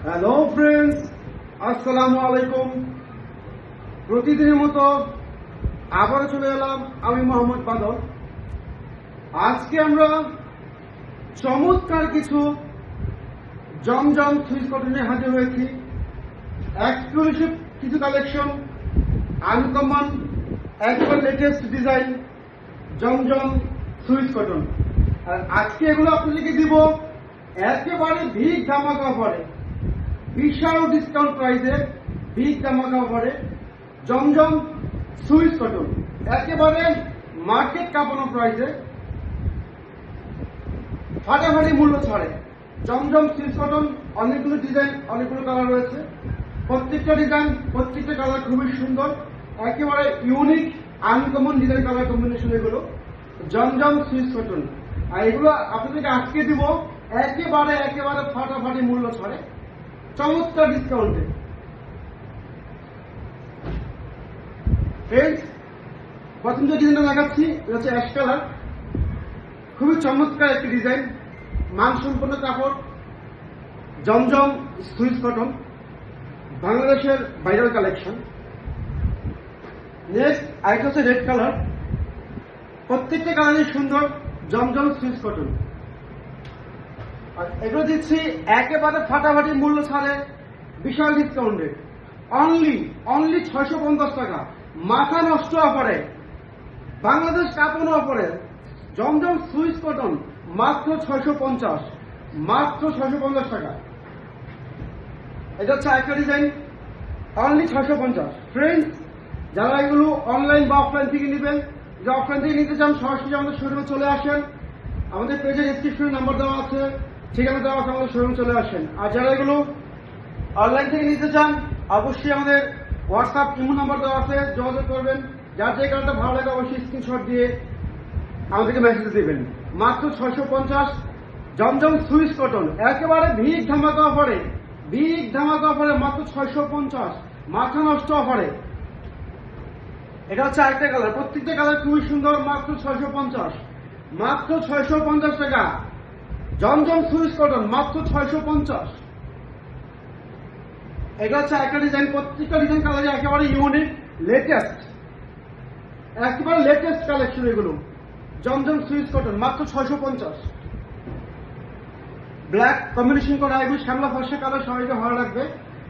Hello friends, আসসালামু আলাইকুম। প্রতিদিনের মতো আবারও চলে এলাম আমি মোহাম্মদ বাদল। আজকে আমরা চমৎকার কিছু জমজম সুইচ কটন নিয়ে হাজির হয়েছি। এক্সক্লুসিভ কিছু কালেকশন, আনকমন, একবার লেটেস্ট ডিজাইন জমজম সুইচ কটন। আর আজকে এগুলো আপনাদেরকে দিব একেবারে বিগ ধামাকা অফারে, বিশাল ডিসকাউন্ট প্রাইসে বিগ ধামাকা অফারে জমজম সুইচ কটন, একেবারে মার্কেট কাঁপানো প্রাইসে ফাটাফাটি মূল্য ছাড়ে জমজম সুইচ কটন। অনেকগুলো ডিজাইন, অনেকগুলো কালার রয়েছে। প্রত্যেকটা ডিজাইন, প্রত্যেকটা কালার খুবই সুন্দর, একেবারে unique uncommon design colour combination এগুলো জমজম সুইচ কটন। আর এগুলো আপনাদেরকে আজকে দিব একেবারে একেবারে ফাটাফাটি মূল্য ছাড়ে, চমৎকার ডিসকাউন্টে। ফ্রেন্ডস, প্রথম যে ডিজাইনটা দেখাচ্ছি এটা হচ্ছে অ্যাশ কালার। খুবই চমৎকার একটি ডিজাইন, মানসম্পন্ন কাপড়, জমজম সুইচ কটন, বাংলাদেশের ভাইরাল কালেকশন। নেক্সট আরেকটা হচ্ছে রেড কালার। প্রত্যেকটা কালারই সুন্দর, জমজম সুইচ কটন। আর এগুলো দিচ্ছি একেবারে ফাটাফাটি মূল্য ছাড়ে, বিশাল ডিসকাউন্টে। অনলি 650 টাকা, মাথা নষ্ট অফারে, বাংলাদেশ কাঁপানো অফারে জমজম সুইচ কটন মাত্র 650, মাত্র 650 টাকা। এটা হচ্ছে একটা ডিজাইন, অনলি 650। ফ্রেন্ডস, যারা এগুলো অনলাইন বা অফলাইন থেকে নেবেন, যে অফলাইন থেকে নিতে চান সরাসরি আমাদের শোরুমে চলে আসেন। আমাদের পেজের ডিসক্রিপশনে নাম্বার দেওয়া আছে, ঠিকানা দেওয়া আছে, আমাদের শোরুমে চলে আসেন। আর যারা এগুলো অনলাইন থেকে নিতে চান অবশ্যই আমাদের হোয়াটসঅ্যাপ ইমো নাম্বার দেওয়া আছে, যোগাযোগ করবেন। যার যে কারণটা ভালো লাগে অবশ্যই স্ক্রিনশট দিয়ে আমাদেরকে মেসেজ দেবেন। মাত্র 650 জমজম সুইচ কটন, একেবারে বিগ ধামাকা অফারে, বিগ ধামাকা অফারে মাত্র 650, মাথা নষ্ট অফারে। এটা হচ্ছে আরেকটা কালার, প্রত্যেকটা কালার খুবই সুন্দর, মাত্র 650, মাত্র 650 টাকা জমজম সুইচ কটন, মাত্র 650। এটা হচ্ছে একটা ডিজাইন, প্রত্যেকটা ডিজাইন কালার একেবারে ইউনিক, লেটেস্ট, একেবারে লেটেস্ট কালেকশন এগুলো জমজম সুইচ কটন, মাত্র 650। ব্ল্যাক কম্বিনেশন করা এগুলো শ্যামলা ফর্সা কালার, সবাইকে ভালো লাগবে।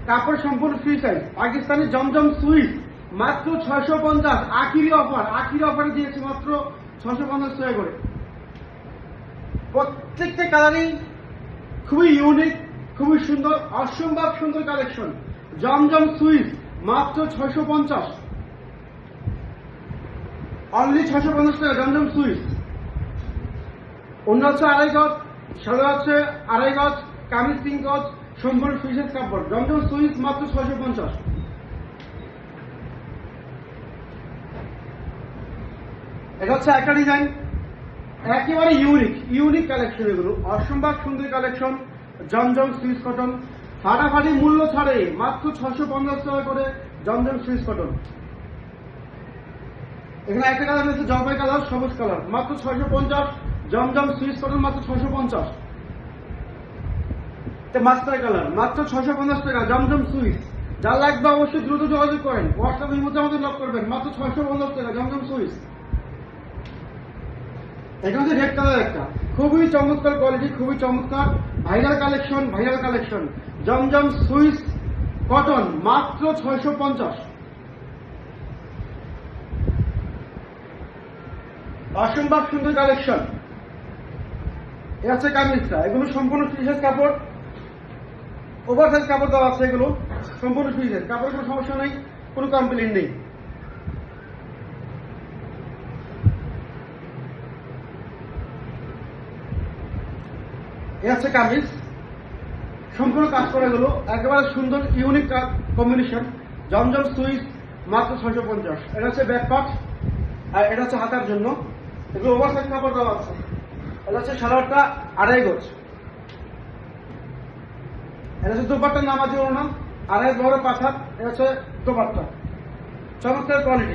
কাপড় সম্পূর্ণ ফ্রি সাইজ, পাকিস্তানি জমজম সুইচ মাত্র 650। আখিরি অফার, আখিরি অফারে দিয়েছি মাত্র 650 টাকা করে। প্রত্যেকটা কালারই খুবই ইউনিক, খুবই সুন্দর, অসম্ভব সুন্দর কালেকশন জমজম সুইচ মাত্র 650, অনলি 650 টাকা জমজম সুইচ। অন্য হচ্ছে 2.5 গজ, সাদা হচ্ছে 2.5 গজ, কামিজ 3 গজ, সম্পূর্ণ সুইচের কাপড় জমজম সুইচ মাত্র 650। এটা হচ্ছে একটা ডিজাইন, একেবারে ইউনিক, ইউনিক কালেকশন এগুলো, অসম্ভব সুন্দর কালেকশন জমজম সুইচ কটন, ফাটাফাটি মূল্য ছাড়ে মাত্র 650 টাকা করে জমজম সুইচ কটন। এখানে একটা কালার রয়েছে জলপাই কালার, সবুজ কালার, মাত্র 650 জমজম সুইচ কটন, মাত্র 650। মাস্টার কালার, মাত্র 650 টাকা জমজম সুইচ। যা লাগবে অবশ্যই দ্রুত যোগাযোগ করেন, হোয়াটসঅ্যাপ এর মধ্যে আমাদের লক করবেন, মাত্র 650 টাকা জমজম সুইচ। এখানে হচ্ছে রেড কালার একটা, খুবই চমৎকার কোয়ালিটি, খুবই চমৎকার ভাইরাল কালেকশন, ভাইরাল কালেকশন জমজম সুইচ কটন, মাত্র 650। অসম্ভব সুন্দর কালেকশন। এ হচ্ছে কামিজটা, এগুলো সম্পূর্ণ ফ্রি সাইজ কাপড়, ওভার সাইজ কাপড় দেওয়া আছে, এগুলো সম্পূর্ণ ফ্রি সাইজ কাপড়, কোনো সমস্যা নেই, কোনো কমপ্লেন নেই। এ হচ্ছে কামিজ, সম্পূর্ণ কাজ করা গেল, একেবারে সুন্দর ইউনিক কম্বিনেশন জমজম সুইচ মাত্র 650। এটা হচ্ছে ব্যাক পার্ট, আর এটা হচ্ছে হাতার জন্য, এগুলো ওভার সাইজ কাপড় দেওয়া আছে। এটা হচ্ছে সালোয়ারটা 2.5 গজ, এটা হচ্ছে দোপাট্টার নামাজি ওড়না, 2.5 বড় পাথার, এটা হচ্ছে দোপাট্টা, চমৎকার কোয়ালিটি।